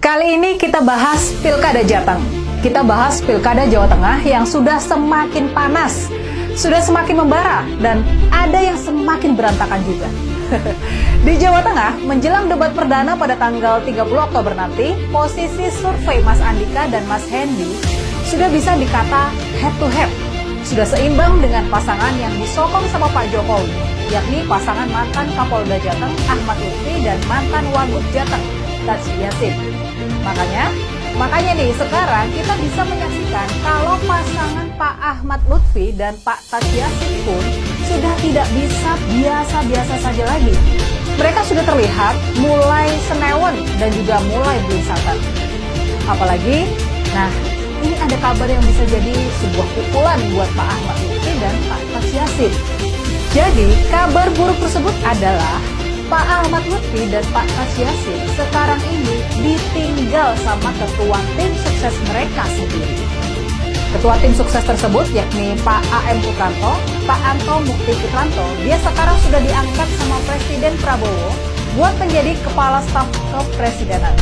Kali ini kita bahas Pilkada Jateng. Kita bahas Pilkada Jawa Tengah yang sudah semakin panas, sudah semakin membara, dan ada yang semakin berantakan juga. Di Jawa Tengah, menjelang debat perdana pada tanggal 30 Oktober nanti, posisi survei Mas Andika dan Mas Hendy sudah bisa dikata head to head. Sudah seimbang dengan pasangan yang disokong sama Pak Jokowi, yakni pasangan mantan Kapolda Jateng Ahmad Lutfi dan mantan Wagub Jateng Tachi Yassin. Makanya nih sekarang kita bisa menyaksikan kalau pasangan Pak Ahmad Lutfi dan Pak Tachi Yassin pun sudah tidak bisa biasa-biasa saja lagi. Mereka sudah terlihat mulai senewan dan juga mulai belingsatan. Apalagi, ini ada kabar yang bisa jadi sebuah pukulan buat Pak Ahmad Lutfi dan Pak Tachi Yassin. Jadi, kabar buruk tersebut adalah Pak Ahmad Lutfi dan Pak Tachi Yassin sekarang ini ditinggal sama ketua tim sukses mereka sendiri. Ketua tim sukses tersebut yakni Pak A.M. Putranto, Pak Anto Mukti Putranto, dia sekarang sudah diangkat sama Presiden Prabowo buat menjadi Kepala Staf Kepresidenan.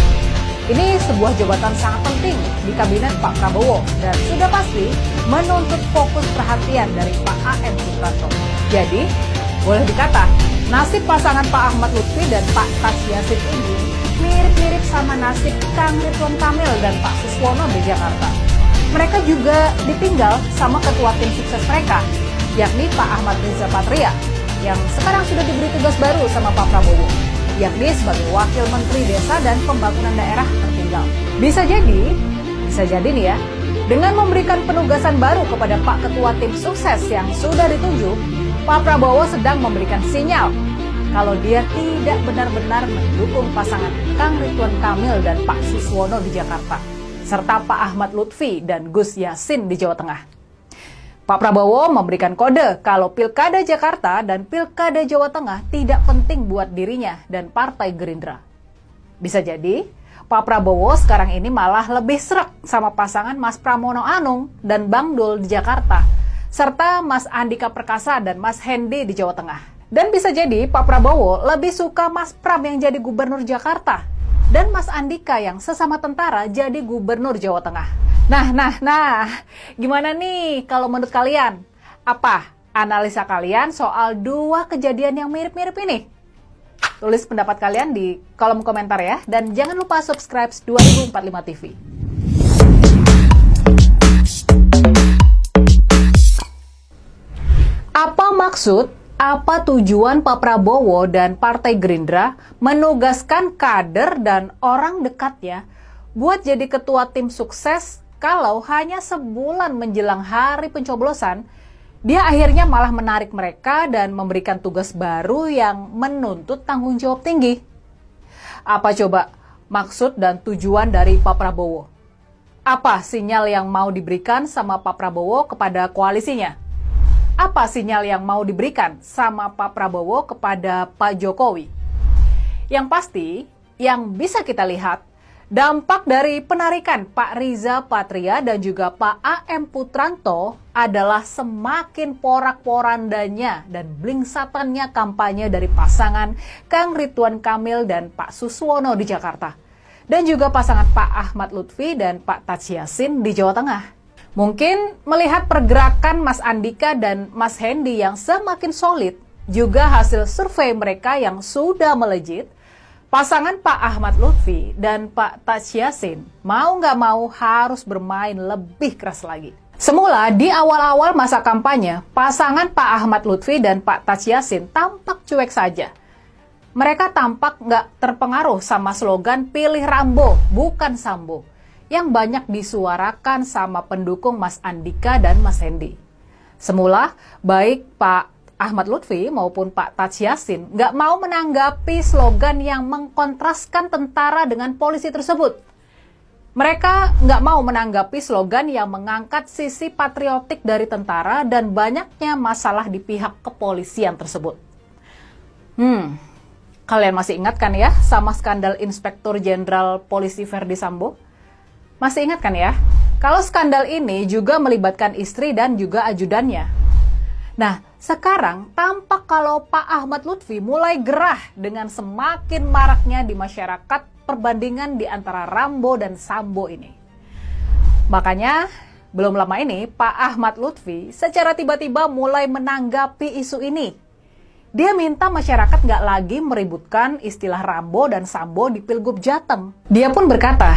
Ini sebuah jabatan sangat penting di kabinet Pak Prabowo dan sudah pasti menuntut fokus perhatian dari Pak A.M. Putranto. Jadi, boleh dikata, nasib pasangan Pak Ahmad Lutfi dan Pak Tachi Yassin ini mirip-mirip sama nasib Kang Ridwan Kamil dan Pak Suswono di Jakarta. Mereka juga ditinggal sama ketua tim sukses mereka, yakni Pak Ahmad Riza Patria, yang sekarang sudah diberi tugas baru sama Pak Prabowo, yakni sebagai Wakil Menteri Desa dan Pembangunan Daerah tertinggal. Bisa jadi nih ya, dengan memberikan penugasan baru kepada Pak Ketua Tim Sukses yang sudah ditunjuk, Pak Prabowo sedang memberikan sinyal kalau dia tidak benar-benar mendukung pasangan Kang Ridwan Kamil dan Pak Suswono di Jakarta, serta Pak Ahmad Lutfi dan Gus Yassin di Jawa Tengah. Pak Prabowo memberikan kode kalau Pilkada Jakarta dan Pilkada Jawa Tengah tidak penting buat dirinya dan Partai Gerindra. Bisa jadi, Pak Prabowo sekarang ini malah lebih srek sama pasangan Mas Pramono Anung dan Bang Dul di Jakarta, serta Mas Andika Perkasa dan Mas Hendy di Jawa Tengah. Dan bisa jadi Pak Prabowo lebih suka Mas Pram yang jadi Gubernur Jakarta dan Mas Andika yang sesama tentara jadi Gubernur Jawa Tengah. Nah, gimana nih kalau menurut kalian? Apa analisa kalian soal dua kejadian yang mirip-mirip ini? Tulis pendapat kalian di kolom komentar ya, dan jangan lupa subscribe 2045 TV. Apa maksud, apa tujuan Pak Prabowo dan Partai Gerindra menugaskan kader dan orang dekatnya buat jadi ketua tim sukses kalau hanya sebulan menjelang hari pencoblosan, dia akhirnya malah menarik mereka dan memberikan tugas baru yang menuntut tanggung jawab tinggi? Apa coba maksud dan tujuan dari Pak Prabowo? Apa sinyal yang mau diberikan sama Pak Prabowo kepada koalisinya? Apa sinyal yang mau diberikan sama Pak Prabowo kepada Pak Jokowi? Yang pasti, yang bisa kita lihat, dampak dari penarikan Pak Riza Patria dan juga Pak A.M. Putranto adalah semakin porak-porandanya dan blingsatannya kampanye dari pasangan Kang Ridwan Kamil dan Pak Suswono di Jakarta, dan juga pasangan Pak Ahmad Lutfi dan Pak Tachi Yassin di Jawa Tengah. Mungkin melihat pergerakan Mas Andika dan Mas Hendy yang semakin solid, juga hasil survei mereka yang sudah melejit, pasangan Pak Ahmad Lutfi dan Pak Tachi Yassin mau nggak mau harus bermain lebih keras lagi. Semula di awal-awal masa kampanye, pasangan Pak Ahmad Lutfi dan Pak Tachi Yassin tampak cuek saja. Mereka tampak nggak terpengaruh sama slogan "Pilih Rambo, bukan Sambo" yang banyak disuarakan sama pendukung Mas Andika dan Mas Hendy. Semula, baik Pak Ahmad Lutfi maupun Pak Tachi Yassin nggak mau menanggapi slogan yang mengkontraskan tentara dengan polisi tersebut. Mereka nggak mau menanggapi slogan yang mengangkat sisi patriotik dari tentara dan banyaknya masalah di pihak kepolisian tersebut. Kalian masih ingat kan ya sama skandal Inspektur Jenderal Polisi Verdi Sambo? Masih ingat kan ya? Kalau skandal ini juga melibatkan istri dan juga ajudannya. Nah, sekarang tampak kalau Pak Ahmad Lutfi mulai gerah dengan semakin maraknya di masyarakat perbandingan di antara Rambo dan Sambo ini. Makanya, belum lama ini Pak Ahmad Lutfi secara tiba-tiba mulai menanggapi isu ini. Dia minta masyarakat nggak lagi meributkan istilah Rambo dan Sambo di Pilgub Jateng. Dia pun berkata,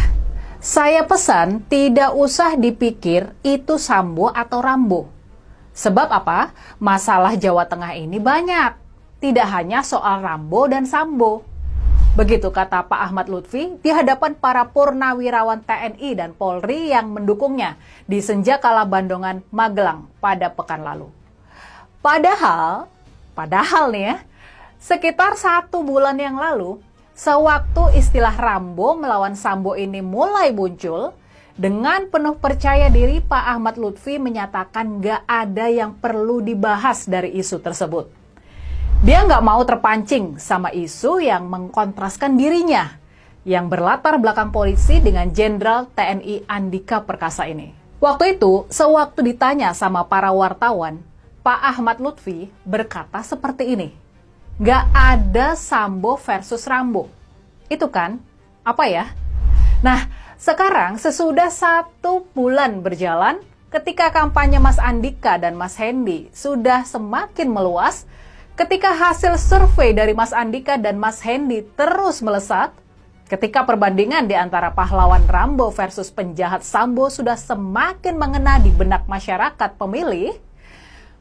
"Saya pesan tidak usah dipikir itu Sambo atau Rambo. Sebab apa? Masalah Jawa Tengah ini banyak. Tidak hanya soal Rambo dan Sambo." Begitu kata Pak Ahmad Lutfi di hadapan para purnawirawan TNI dan Polri yang mendukungnya di Senjakala Bandongan, Magelang pada pekan lalu. Padahal nih ya, sekitar 1 bulan yang lalu, sewaktu istilah Rambo melawan Sambo ini mulai muncul, dengan penuh percaya diri Pak Ahmad Lutfi menyatakan gak ada yang perlu dibahas dari isu tersebut. Dia nggak mau terpancing sama isu yang mengkontraskan dirinya, yang berlatar belakang polisi dengan Jenderal TNI Andika Perkasa ini. Waktu itu, sewaktu ditanya sama para wartawan, Pak Ahmad Lutfi berkata seperti ini, "Nggak ada Sambo versus Rambo." Itu kan, apa ya? Nah, sekarang sesudah 1 bulan berjalan, ketika kampanye Mas Andika dan Mas Hendy sudah semakin meluas, ketika hasil survei dari Mas Andika dan Mas Hendy terus melesat, ketika perbandingan di antara pahlawan Rambo versus penjahat Sambo sudah semakin mengena di benak masyarakat pemilih,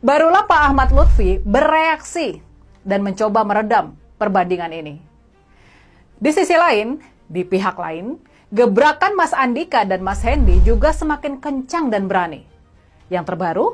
barulah Pak Ahmad Lutfi bereaksi dan mencoba meredam perbandingan ini. Di sisi lain, di pihak lain, gebrakan Mas Andika dan Mas Hendy juga semakin kencang dan berani. Yang terbaru,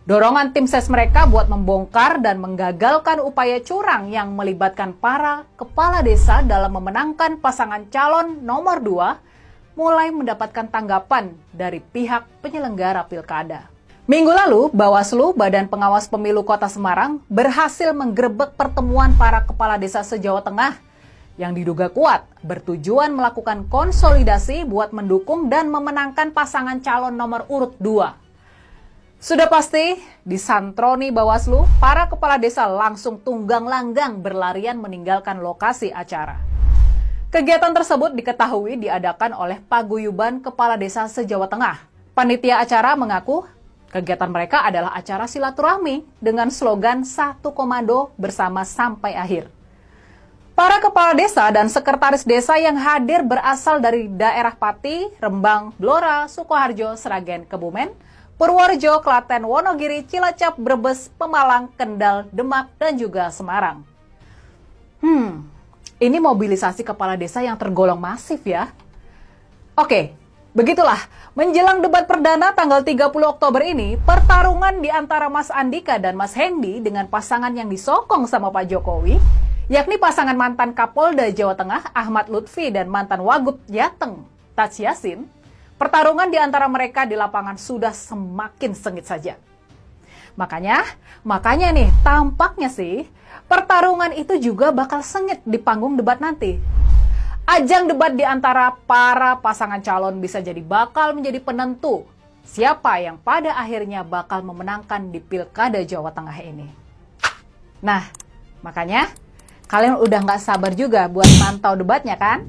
dorongan tim ses mereka buat membongkar dan menggagalkan upaya curang yang melibatkan para kepala desa dalam memenangkan pasangan calon nomor 2 mulai mendapatkan tanggapan dari pihak penyelenggara pilkada. Minggu lalu, Bawaslu, Badan Pengawas Pemilu Kota Semarang, berhasil menggerebek pertemuan para kepala desa se-Jawa Tengah yang diduga kuat bertujuan melakukan konsolidasi buat mendukung dan memenangkan pasangan calon nomor urut 2. Sudah pasti, disantroni Bawaslu, para kepala desa langsung tunggang langgang berlarian meninggalkan lokasi acara. Kegiatan tersebut diketahui diadakan oleh Paguyuban Kepala Desa se-Jawa Tengah. Panitia acara mengaku kegiatan mereka adalah acara silaturahmi dengan slogan 1 Komando bersama sampai akhir. Para kepala desa dan sekretaris desa yang hadir berasal dari daerah Pati, Rembang, Blora, Sukoharjo, Sragen, Kebumen, Purworejo, Klaten, Wonogiri, Cilacap, Brebes, Pemalang, Kendal, Demak, dan juga Semarang. Ini mobilisasi kepala desa yang tergolong masif ya. Oke, begitulah. Menjelang debat perdana tanggal 30 Oktober ini, pertarungan di antara Mas Andika dan Mas Hendy dengan pasangan yang disokong sama Pak Jokowi, yakni pasangan mantan Kapolda Jawa Tengah Ahmad Lutfi dan mantan Wagub Jateng Taj Yassin, pertarungan di antara mereka di lapangan sudah semakin sengit saja. Makanya nih, tampaknya sih, pertarungan itu juga bakal sengit di panggung debat nanti. Ajang debat di antara para pasangan calon bisa jadi bakal menjadi penentu siapa yang pada akhirnya bakal memenangkan di Pilkada Jawa Tengah ini. Nah, makanya kalian udah nggak sabar juga buat mantau debatnya kan?